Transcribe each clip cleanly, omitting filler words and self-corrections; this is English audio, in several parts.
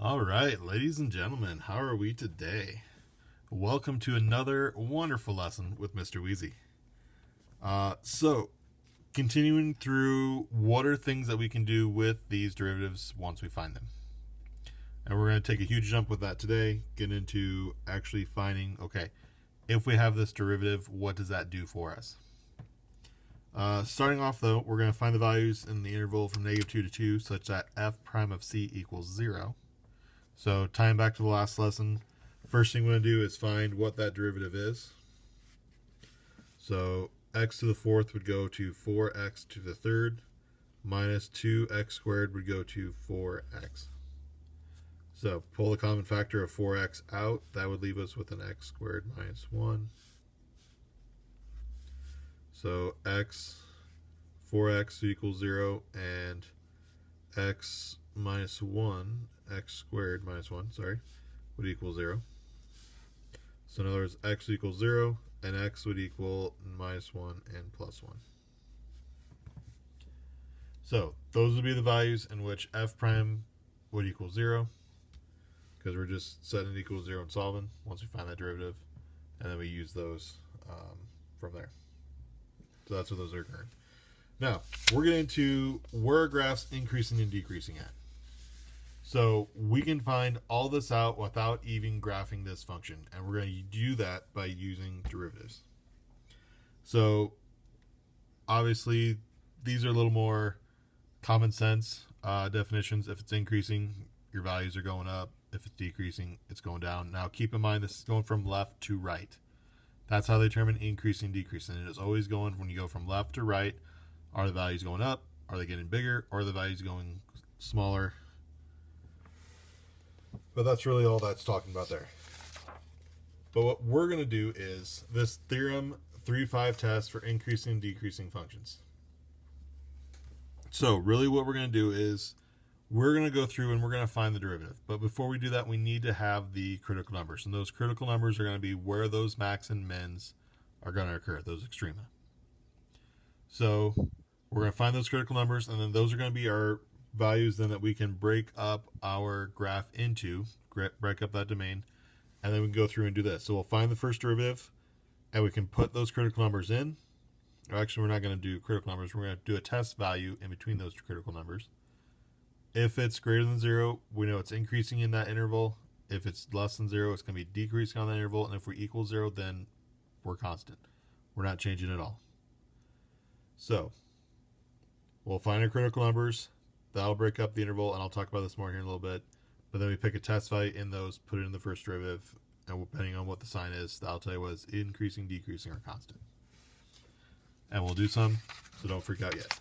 All right, ladies and gentlemen, how are we today? Welcome to another wonderful lesson with Mr. Wheezy. So, continuing through what are things that we can do with these derivatives once we find them. And we're going to take a huge jump with that today, get into actually finding, okay, if we have this derivative, what does that do for us? Starting off though, we're going to find the values in the interval from -2 to 2 such that f prime of c equals 0. So tying back to the last lesson, first thing we're going to do is find what that derivative is. So x to the fourth would go to 4x to the third minus 2x squared would go to 4x. So pull the common factor of 4x out. That would leave us with an x squared minus 1. So 4x equals 0, and x minus 1, x squared minus 1, would equal 0. So in other words, x equals 0, and x would equal minus 1 and plus 1. So those would be the values in which f prime would equal 0, because we're just setting it equals 0 and solving once we find that derivative, and then we use those from there. So that's what those are occurring. Now, we're getting into where a graph's increasing and decreasing at. So we can find all this out without even graphing this function, and we're going to do that by using derivatives. So obviously, these are a little more common sense definitions. If it's increasing, your values are going up. If it's decreasing, it's going down. Now, keep in mind, this is going from left to right. That's how they determine increasing, decreasing. It is always going when you go from left to right. Are the values going up? Are they getting bigger? Or are the values going smaller? But that's really all that's talking about there. But what we're going to do is this theorem 3-5 test for increasing and decreasing functions. So really what we're going to do is we're going to go through and we're going to find the derivative. But before we do that, we need to have the critical numbers. And those critical numbers are going to be where those max and mins are going to occur, those extrema. So we're going to find those critical numbers, and then those are going to be our values then that we can break up our graph into, break up that domain, and then we can go through and do this. So we'll find the first derivative, and we can put those critical numbers in. Or actually, we're not going to do critical numbers. We're going to do a test value in between those critical numbers. If it's greater than 0, we know it's increasing in that interval. If it's less than 0, it's going to be decreasing on that interval. And if we equal 0, then we're constant. We're not changing at all. So we'll find our critical numbers. That'll break up the interval, and I'll talk about this more here in a little bit. But then we pick a test value in those, put it in the first derivative, and depending on what the sign is, that'll tell you whether it's increasing, decreasing, or constant. And we'll do some, so don't freak out yet.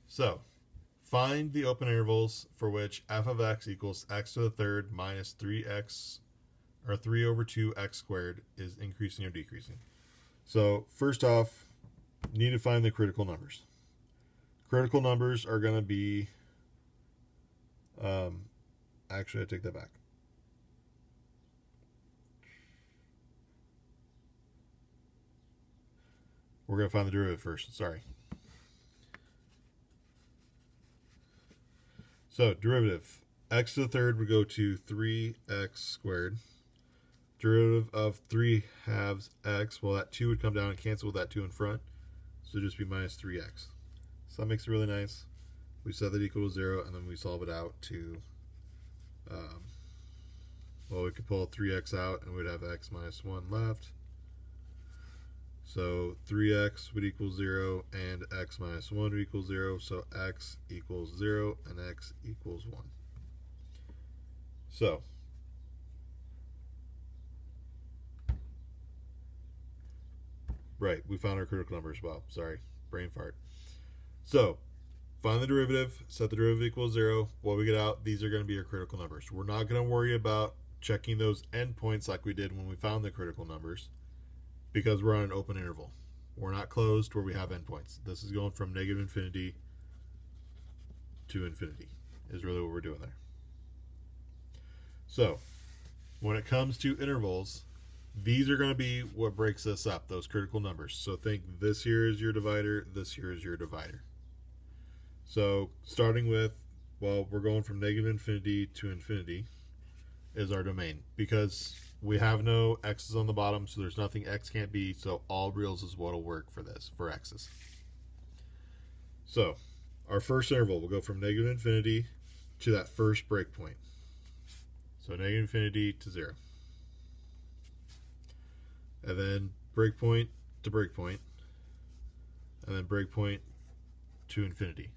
So, find the open intervals for which f of x equals x to the third minus 3x, or 3 over 2x squared is increasing or decreasing. So, first off, you need to find the critical numbers. Critical numbers are going to be, actually I take that back. We're going to find the derivative first, sorry. So, derivative, x to the third would go to 3x squared. Derivative of 3 halves x, well, that 2 would come down and cancel with that 2 in front. So, it'd just be minus 3x. So, that makes it really nice. We set that equal to 0, and then we solve it out to, well, we could pull 3x out, and we'd have x minus 1 left. So 3x would equal 0, and x minus 1 would equal 0. So x equals 0, and x equals 1. So right, we found our critical numbers. Wow, sorry, brain fart. So find the derivative, set the derivative equals 0. What we get out, these are going to be our critical numbers. We're not going to worry about checking those endpoints like we did when we found the critical numbers, because we're on an open interval. We're not closed where we have endpoints. This is going from negative infinity to infinity is really what we're doing there. So when it comes to intervals, these are going to be what breaks us up, those critical numbers. So think this here is your divider, this here is your divider. So starting with, well, we're going from negative infinity to infinity is our domain, because we have no x's on the bottom, so there's nothing x can't be, so all reals is what will work for this, for x's. So our first interval will go from negative infinity to that first breakpoint. So negative infinity to 0. And then breakpoint to breakpoint. And then breakpoint to infinity.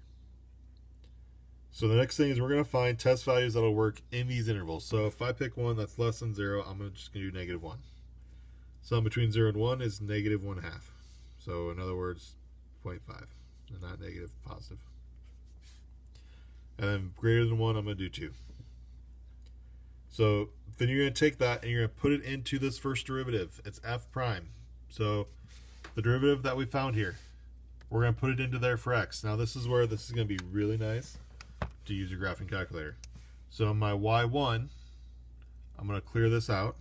So the next thing is we're going to find test values that'll work in these intervals. So if I pick one that's less than 0, I'm just going to do negative 1. Sum between 0 and 1 is negative 1/2. So in other words, 0.5. And not negative, positive. And then greater than 1, I'm going to do 2. So then you're going to take that and you're going to put it into this first derivative. It's f prime. So the derivative that we found here, we're going to put it into there for x. Now this is where this is going to be really nice to use your graphing calculator. So my y1, I'm going to clear this out.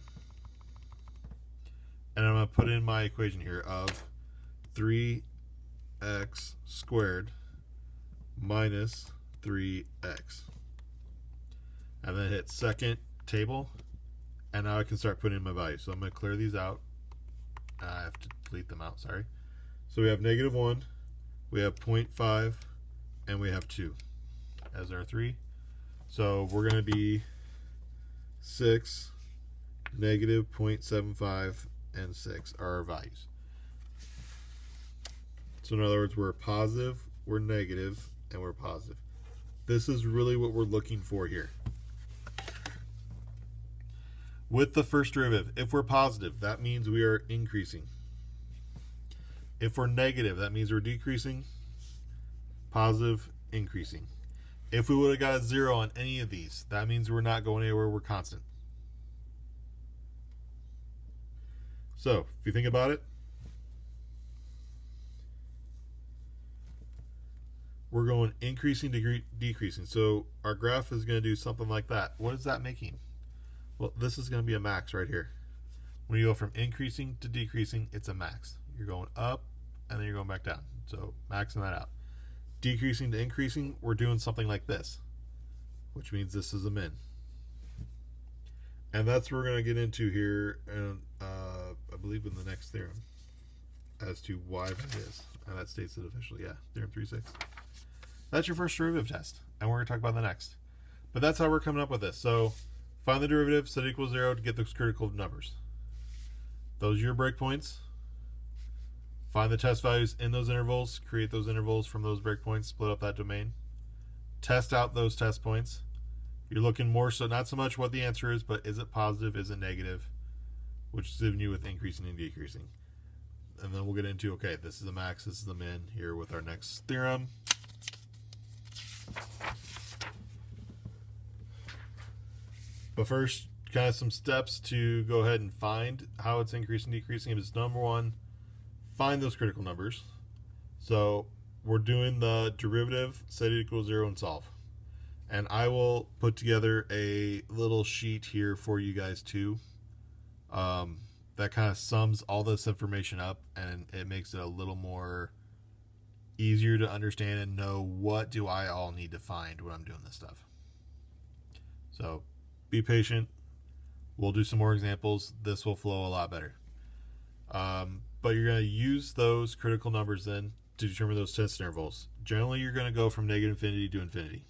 And I'm going to put in my equation here of 3x squared minus 3x. And then hit second table. And now I can start putting in my values. So I'm going to clear these out. I have to delete them out, sorry. So we have negative 1, we have 0.5, and we have 2 as our 3. So we're going to be 6, negative 0.75, and 6 are our values. So in other words, we're positive, we're negative, and we're positive. This is really what we're looking for here. With the first derivative, if we're positive, that means we are increasing. If we're negative, that means we're decreasing. Positive, increasing. If we would have got a 0 on any of these, that means we're not going anywhere, we're constant. So, if you think about it, we're going increasing, decreasing. So our graph is going to do something like that. What is that making? Well, this is going to be a max right here. When you go from increasing to decreasing, it's a max. You're going up, and then you're going back down. So maxing that out. Decreasing to increasing, we're doing something like this, which means this is a min. And that's what we're going to get into here, and I believe in the next theorem, as to why that is. And that states it officially, yeah, theorem 3.6. That's your first derivative test, and we're going to talk about the next. But that's how we're coming up with this. So find the derivative, set it equals 0 to get those critical numbers. Those are your breakpoints. Find the test values in those intervals, create those intervals from those breakpoints, split up that domain. Test out those test points. You're looking more so, not so much what the answer is, but is it positive, is it negative, which is giving you with increasing and decreasing. And then we'll get into, okay, this is the max, this is the min here with our next theorem. But first, kind of some steps to go ahead and find how it's increasing, decreasing. If it's number one, find those critical numbers. So we're doing the derivative, set it equals 0, and solve. And I will put together a little sheet here for you guys too. That kind of sums all this information up, and it makes it a little more easier to understand and know what do I all need to find when I'm doing this stuff. So be patient. We'll do some more examples. This will flow a lot better. But you're going to use those critical numbers then to determine those test intervals. Generally, you're going to go from negative infinity to infinity,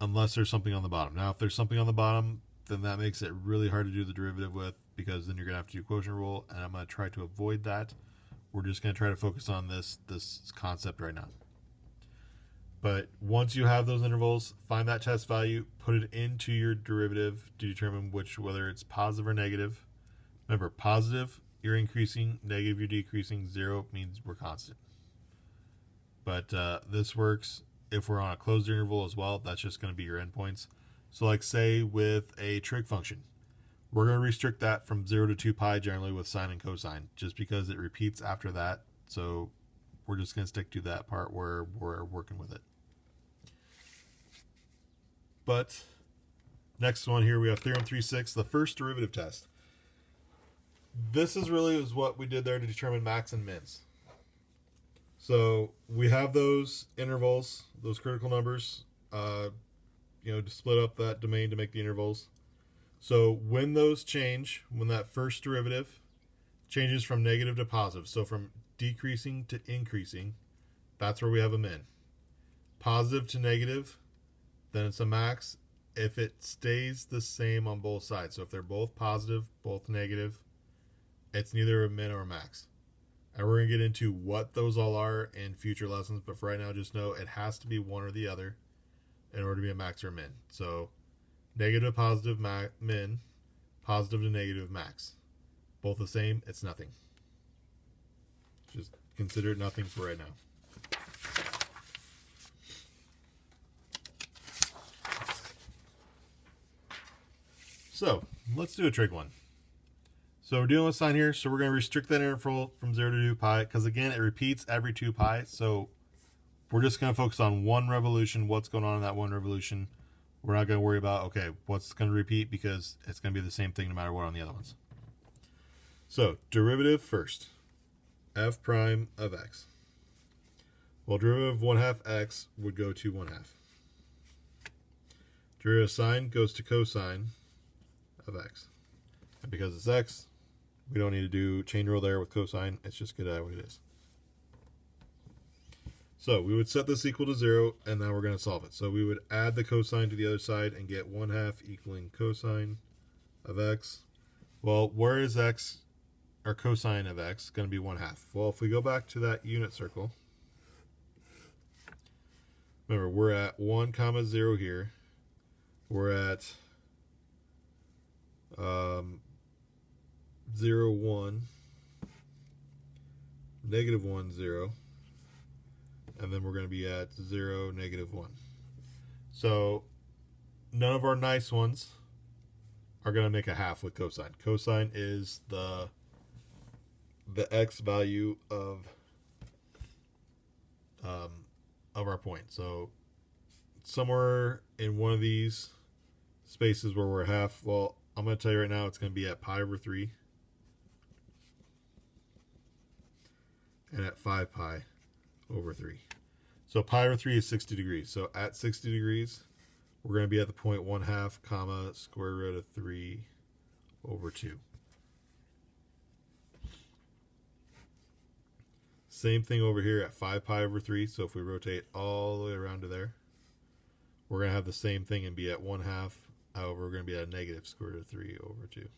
unless there's something on the bottom. Now, if there's something on the bottom, then that makes it really hard to do the derivative with, because then you're going to have to do quotient rule, and I'm going to try to avoid that. We're just going to try to focus on this concept right now. But once you have those intervals, find that test value, put it into your derivative to determine whether it's positive or negative. Remember, positive, you're increasing, negative, you're decreasing, 0 means we're constant. But this works if we're on a closed interval as well. That's just going to be your endpoints. So like say with a trig function, we're going to restrict that from 0 to 2 pi generally with sine and cosine, just because it repeats after that. So we're just going to stick to that part where we're working with it. But next one here, we have theorem 3.6, the first derivative test. This is what we did there to determine max and mins. So we have those intervals, those critical numbers, to split up that domain to make the intervals. So when those change, when that first derivative changes from negative to positive, so from decreasing to increasing, that's where we have a min. Positive to negative, then it's a max. If it stays the same on both sides, so if they're both positive, both negative, it's neither a min or a max. And we're going to get into what those all are in future lessons, but for right now, just know it has to be one or the other in order to be a max or a min. So negative to positive min, positive to negative max. Both the same, it's nothing. Just consider it nothing for right now. So let's do a trig one. So we're dealing with sine here, so we're going to restrict that interval from 0 to 2 pi, because again, it repeats every 2 pi, so we're just going to focus on one revolution, what's going on in that one revolution. We're not going to worry about, okay, what's going to repeat, because it's going to be the same thing no matter what on the other ones. So, derivative first. F prime of x. Well, derivative of 1/2 x would go to 1/2. Derivative of sine goes to cosine of x. And because it's x, we don't need to do chain rule there with cosine. It's just good at what it is. So we would set this equal to 0, and now we're going to solve it. So we would add the cosine to the other side and get 1/2 equaling cosine of x. Well, where is x, or cosine of x, going to be 1/2? Well, if we go back to that unit circle, remember, we're at 1, 0 here. We're at 0, 1, negative 1, 0, and then we're going to be at 0, negative 1. So none of our nice ones are going to make a half with cosine. Cosine is the x value of our point. So somewhere in one of these spaces where we're half, well, I'm going to tell you right now, it's going to be at pi over 3 and at 5 pi over 3. So pi over 3 is 60 degrees. So at 60 degrees, we're going to be at the point 1/2 comma square root of 3 over 2. Same thing over here at 5 pi over 3. So if we rotate all the way around to there, we're going to have the same thing and be at 1/2. However, we're going to be at a negative square root of 3 over 2.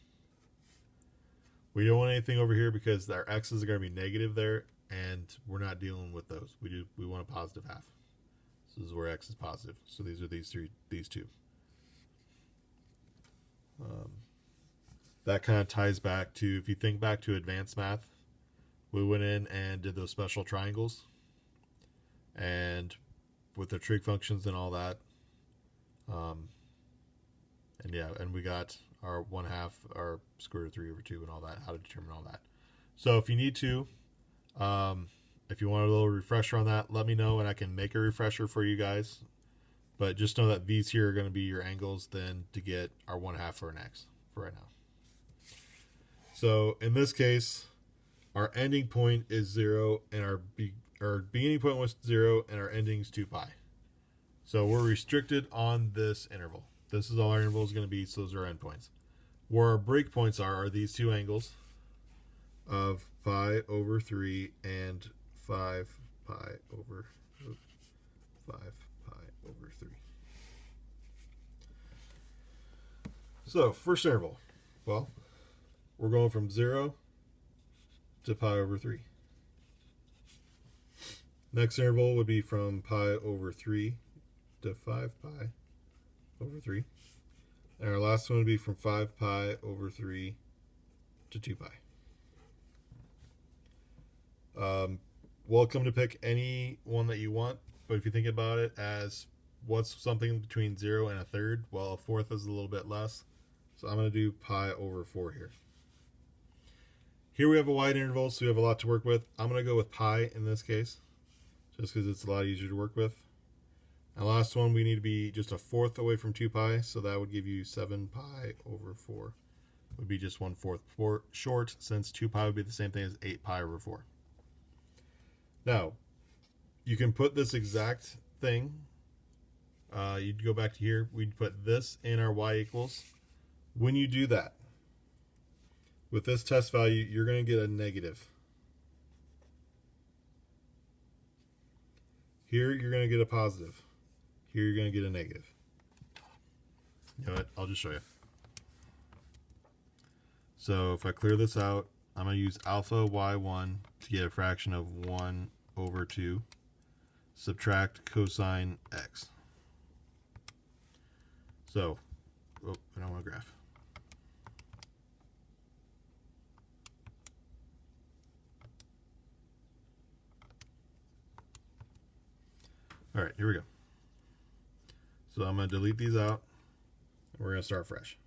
We don't want anything over here because our x's are going to be negative there, and we're not dealing with those. We want a positive half. So this is where x is positive. So these are these two. That kind of ties back to, if you think back to advanced math, we went in and did those special triangles, and with the trig functions and all that. And yeah, and we got our 1/2, our square root of 3 over 2 and all that, how to determine all that. So if you need to, if you want a little refresher on that, let me know and I can make a refresher for you guys. But just know that these here are going to be your angles then to get our 1/2 for an x for right now. So in this case, our ending point is 0 and our beginning point was 0 and our ending is 2 pi. So we're restricted on this interval. This is all our interval is going to be, so those are our endpoints. Where our breakpoints are these two angles of pi over 3 and 5 pi over 3. So first interval, well, we're going from 0 to pi over 3. Next interval would be from pi over 3 to 5 pi over 3. And our last one would be from 5 pi over 3 to 2 pi. Welcome to pick any one that you want, but if you think about it as what's something between 0 and a third, well, a fourth is a little bit less. So I'm going to do pi over 4 here. Here we have a wide interval, so we have a lot to work with. I'm going to go with pi in this case, just because it's a lot easier to work with. And last one, we need to be just a fourth away from 2 pi, so that would give you 7 pi over 4. Would be just 1/4 short, since 2 pi would be the same thing as 8 pi over 4. Now, you can put this exact thing. You'd go back to here. We'd put this in our y equals. When you do that, with this test value, you're going to get a negative. Here, you're going to get a positive. Here, you're going to get a negative. You know what? I'll just show you. So if I clear this out, I'm going to use alpha y1 to get a fraction of 1 over 2. Subtract cosine x. So, I don't want to graph. All right, here we go. So I'm going to delete these out, and we're going to start fresh.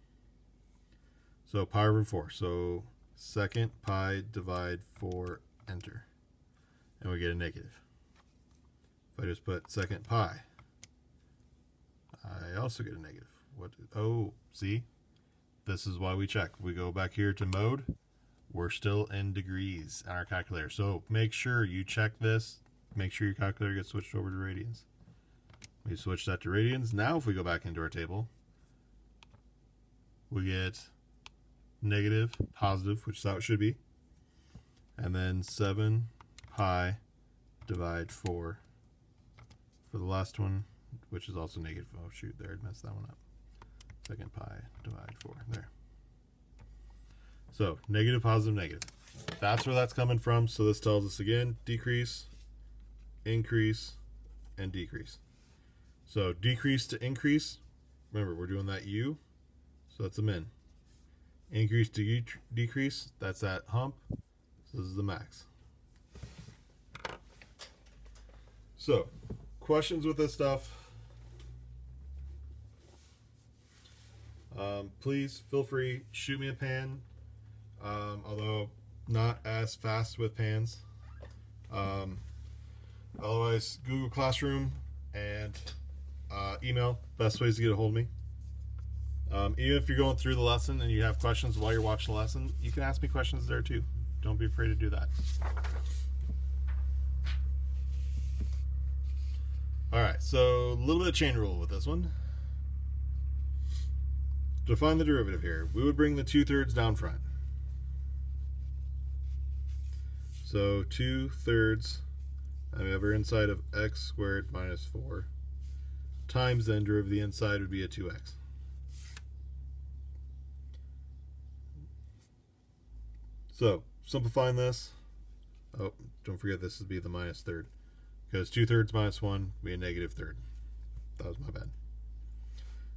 So pi over 4. So second pi divide 4, enter. And we get a negative. If I just put second pi, I also get a negative. What? Oh, see? This is why we check. We go back here to mode. We're still in degrees on our calculator. So make sure you check this. Make sure your calculator gets switched over to radians. We switch that to radians. Now if we go back into our table, we get negative, positive, which is how it should be. And then 7 pi divide 4 for the last one, which is also negative. Oh shoot, there, I messed that one up. Second pi divide 4, there. So negative, positive, negative. That's where that's coming from. So this tells us again, decrease, increase, and decrease. So decrease to increase, remember we're doing that U, so that's a min. Increase to decrease, that's that hump, so this is the max. So, questions with this stuff? Please feel free, shoot me a pan, although not as fast with pans. Otherwise, Google Classroom and email, best ways to get a hold of me. Even if you're going through the lesson and you have questions while you're watching the lesson, you can ask me questions there too. Don't be afraid to do that. Alright, so a little bit of chain rule with this one. To find the derivative here, we would bring the 2/3 down front. So 2/3, and we have our inside of x squared minus 4 times then derivative of the inside would be a 2x. So simplifying this, oh, don't forget this would be the minus third, because 2/3 minus 1 would be a negative third. That was my bad.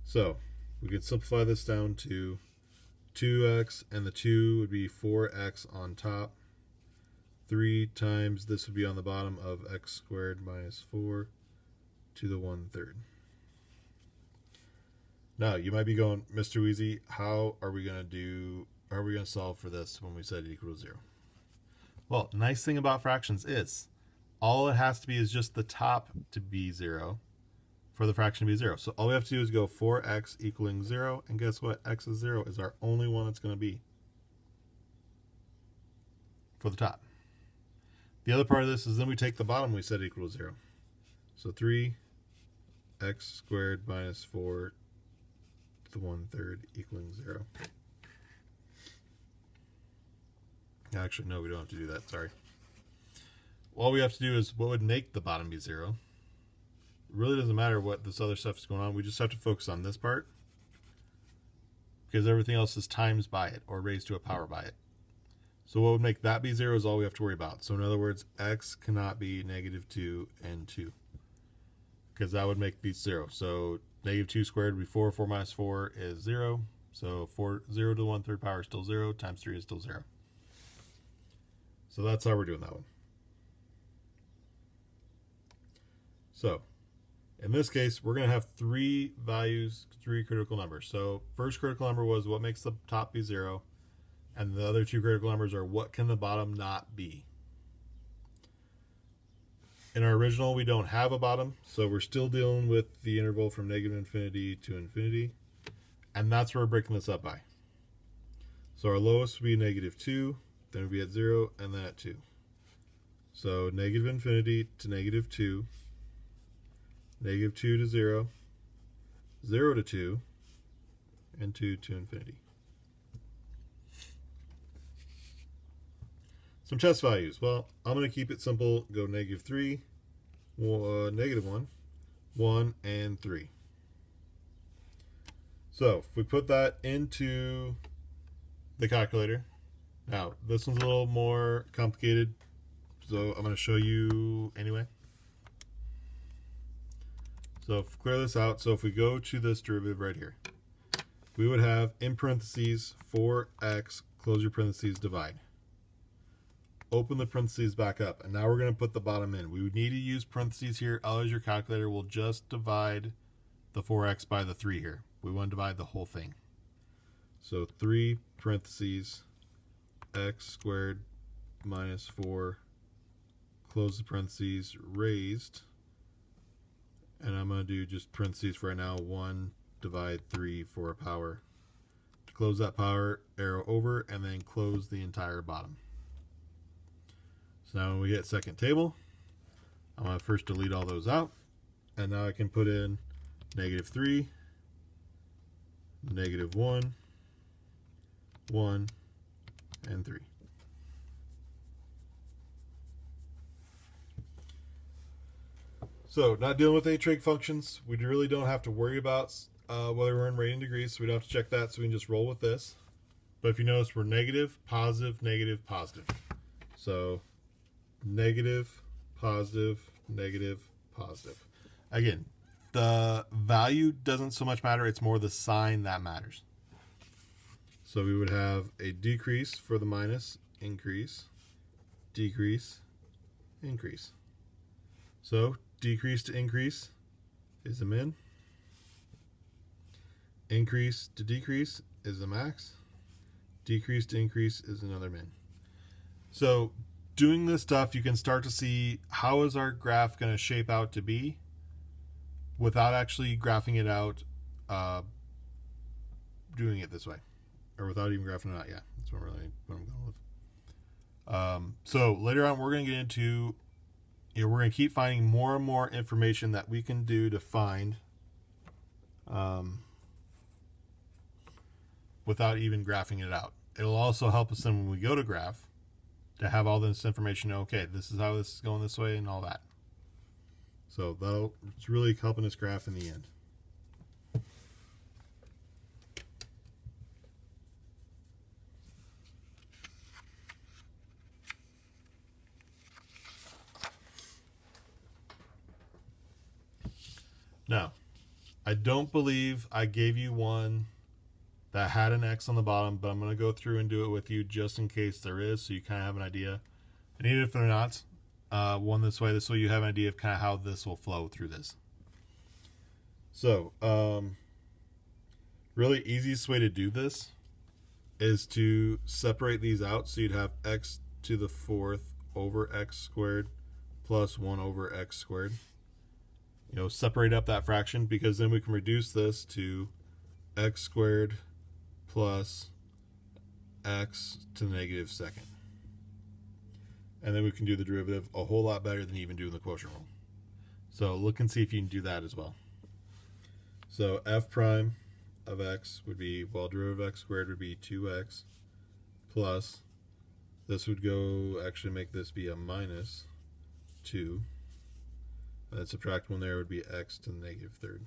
So we could simplify this down to 2x, and the 2 would be 4x on top. 3 times this would be on the bottom of x squared minus 4 to the 1/3. Now you might be going, Mr. Weezy, how are we going to solve for this when we set it equal to 0? Well, nice thing about fractions is all it has to be is just the top to be 0 for the fraction to be 0. So all we have to do is go 4x equaling 0, and guess what? X is 0 is our only one it's going to be for the top. The other part of this is then we take the bottom, we set it equal to 0. So 3x squared minus 4 to the 1/3 equaling 0. Actually, no, we don't have to do that. Sorry. All we have to do is what would make the bottom be 0. It really doesn't matter what this other stuff is going on. We just have to focus on this part, because everything else is times by it or raised to a power by it. So what would make that be 0 is all we have to worry about. So in other words, x cannot be negative 2 and 2, because that would make these 0. So negative 2 squared would be 4. 4 minus 4 is 0. So 0 to the 1/3 power is still 0. Times 3 is still 0. So that's how we're doing that one. So in this case, we're going to have 3 values, 3 critical numbers. So first critical number was what makes the top be 0. And the other 2 critical numbers are what can the bottom not be. In our original, we don't have a bottom, so we're still dealing with the interval from negative infinity to infinity. And that's where we're breaking this up by. So our lowest would be negative 2, then we'd be at 0, and then at 2. So negative infinity to negative 2, negative 2 to 0, 0 to 2, and 2 to infinity. Some test values. Well, I'm going to keep it simple. Go negative 3, negative 1, 1, and 3. So if we put that into the calculator, now this one's a little more complicated, so I'm going to show you anyway. So if we clear this out, so if we go to this derivative right here, we would have in parentheses 4x, close your parentheses, divide. Open the parentheses back up, and now we're going to put the bottom in. We would need to use parentheses here, otherwise your calculator will just divide the 4x by the 3 here. We want to divide the whole thing. So 3 parentheses x squared minus 4, close the parentheses, raised, and I'm going to do just parentheses for right now, 1 divide 3 for a power. To close that power, arrow over, and then close the entire bottom. So now when we get second table, I'm going to first delete all those out, and now I can put in negative 3, negative 1, 1, and 3. So not dealing with any trig functions. We really don't have to worry about whether we're in radian degrees, so we don't have to check that, so we can just roll with this. But if you notice, we're negative, positive, negative, positive. So negative, positive, negative, positive. Again, the value doesn't so much matter, it's more the sign that matters. So we would have a decrease for the minus, increase, decrease, increase. So decrease to increase is a min. Increase to decrease is a max. Decrease to increase is another min. So doing this stuff, you can start to see how is our graph going to shape out to be without actually graphing it out, doing it this way, or without even graphing it out. Yeah, that's what I'm going with. So later on, we're going to get into, we're going to keep finding more and more information that we can do to find without even graphing it out. It'll also help us then when we go to graph to have all this information. Okay, this is how this is going this way and all that. So it's really helping us graph in the end. Now, I don't believe I gave you one that had an X on the bottom, but I'm going to go through and do it with you just in case there is, so you kind of have an idea. And even if they're not, one this way you have an idea of kind of how this will flow through this. So, really easiest way to do this is to separate these out. So you'd have x to the 4th over x squared plus 1 over x squared. Separate up that fraction, because then we can reduce this to x squared plus x to the negative second. And then we can do the derivative a whole lot better than even doing the quotient rule. So look and see if you can do that as well. So f prime of x would be, derivative of x squared would be 2x plus, this would actually make this be a minus 2. And then subtract 1 there would be x to the negative third.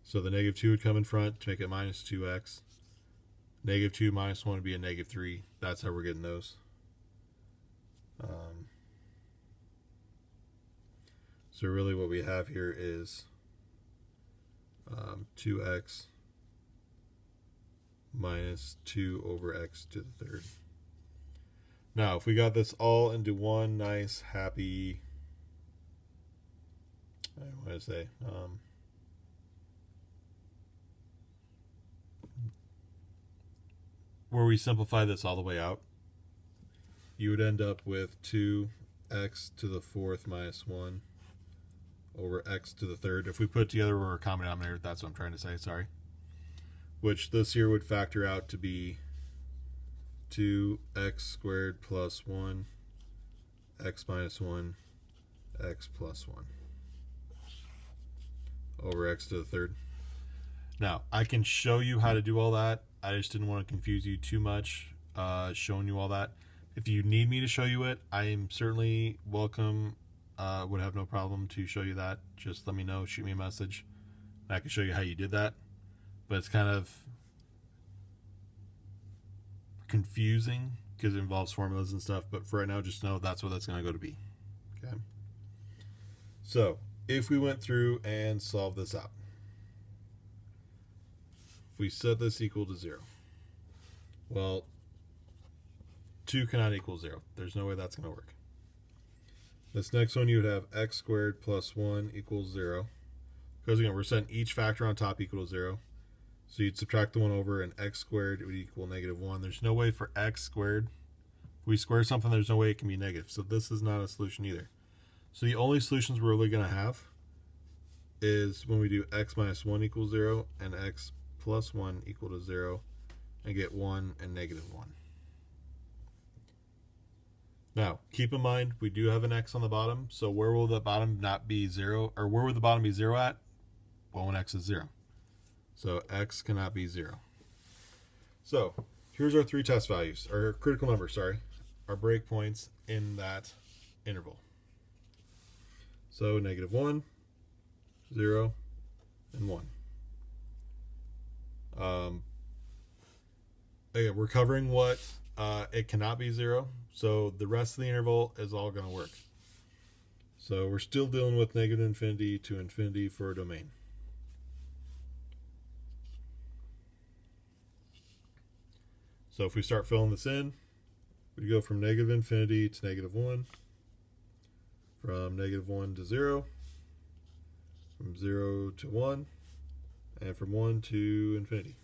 So the negative 2 would come in front to make it minus 2x. Negative 2 minus 1 would be a negative 3. That's how we're getting those. So really what we have here is 2x minus 2 over x to the third. Now, if we got this all into one nice, happy, I don't want to say, where we simplify this all the way out, you would end up with 2x to the 4th minus 1 over x to the third. If we put it together, we're a common denominator. That's what I'm trying to say. Sorry. Which this here would factor out to be 2x squared plus 1 x minus 1, x plus 1 over x to the third. Now, I can show you how to do all that. I just didn't want to confuse you too much showing you all that. If you need me to show you it, I am certainly welcome. Would have no problem to show you that. Just let me know, shoot me a message, and I can show you how you did that. But it's kind of confusing because it involves formulas and stuff. But for right now, just know that's what that's going to go to be. Okay. So if we went through and solved this out, if we set this equal to 0, well, 2 cannot equal 0. There's no way that's going to work. This next one, you would have x squared plus 1 equals 0. Because again, we're setting each factor on top equal to 0. So you'd subtract the 1 over, and x squared would equal negative 1. There's no way for x squared. If we square something, there's no way it can be negative. So this is not a solution either. So the only solutions we're really going to have is when we do x minus 1 equals 0 and x plus 1 equal to 0 and get 1 and negative 1. Now, keep in mind, we do have an x on the bottom, so where will the bottom not be 0, or where would the bottom be 0 at? Well, when x is 0. So x cannot be 0. So here's our 3 test values, or critical numbers, sorry, our breakpoints in that interval. So negative 1, 0, and 1. Again, we're covering what it cannot be 0, so the rest of the interval is all going to work. So we're still dealing with negative infinity to infinity for a domain. So if we start filling this in, we go from negative infinity to negative 1, from negative 1 to 0, from 0 to 1, and from 1 to infinity.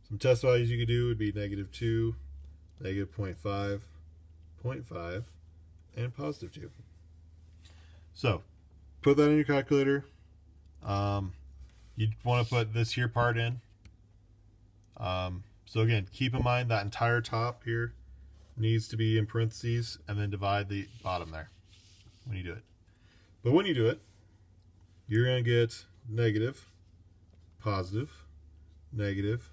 Some test values you could do would be negative 2, negative 0.5, 0.5, and positive 2. So put that in your calculator. You'd want to put this here part in. So again, keep in mind that entire top here needs to be in parentheses, and then divide the bottom there when you do it. But when you do it, you're going to get negative, positive, negative,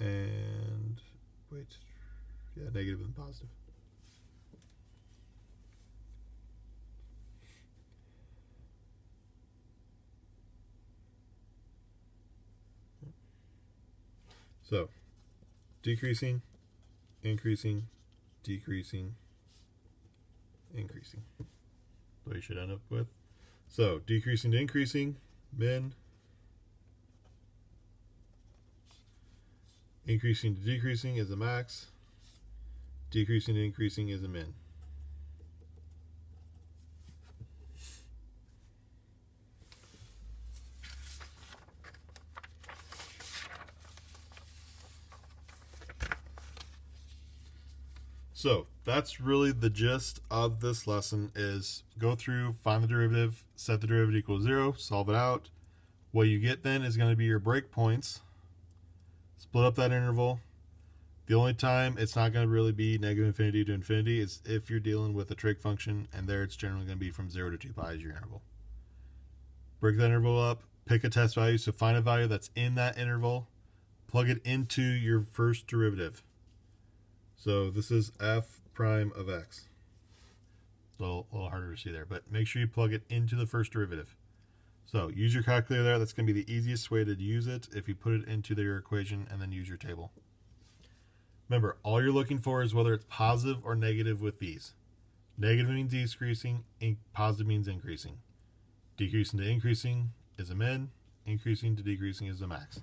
and negative and positive. So decreasing, increasing, decreasing, increasing. What you should end up with. So decreasing to increasing, min. Increasing to decreasing is a max. Decreasing to increasing is a min. So that's really the gist of this lesson, is go through, find the derivative, set the derivative equal to 0, solve it out. What you get then is going to be your breakpoints. Split up that interval. The only time it's not going to really be negative infinity to infinity is if you're dealing with a trig function, and there it's generally going to be from 0 to 2 pi as your interval. Break that interval up, pick a test value, so find a value that's in that interval, plug it into your first derivative. So this is f prime of x. A little harder to see there, but make sure you plug it into the first derivative. So use your calculator there. That's going to be the easiest way to use it, if you put it into your equation and then use your table. Remember, all you're looking for is whether it's positive or negative with these. Negative means decreasing, positive means increasing. Decreasing to increasing is a min, increasing to decreasing is a max.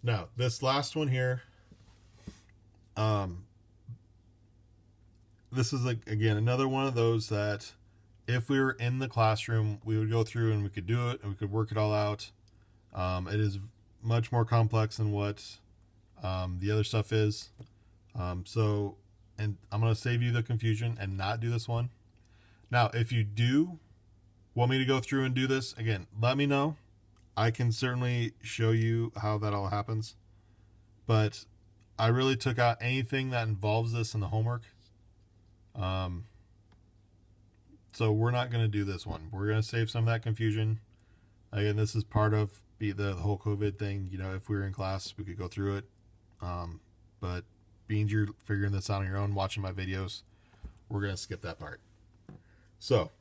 Now, this last one here, this is, again, another one of those that if we were in the classroom, we would go through and we could do it and we could work it all out. It is much more complex than what the other stuff is. And I'm going to save you the confusion and not do this one. Now, if you do want me to go through and do this, again, let me know. I can certainly show you how that all happens. But I really took out anything that involves this in the homework. So we're not going to do this one. We're going to save some of that confusion. Again, this is part of the whole COVID thing. You know, if we were in class, we could go through it. But being you're figuring this out on your own, watching my videos, we're going to skip that part. So,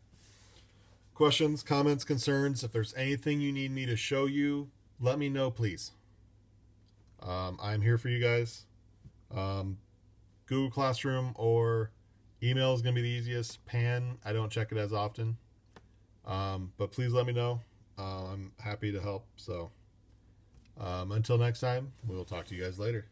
questions, comments, concerns. If there's anything you need me to show you, let me know, please. I'm here for you guys. Google Classroom or email is going to be the easiest. Pan, I don't check it as often. But please let me know. I'm happy to help. So until next time, we'll talk to you guys later.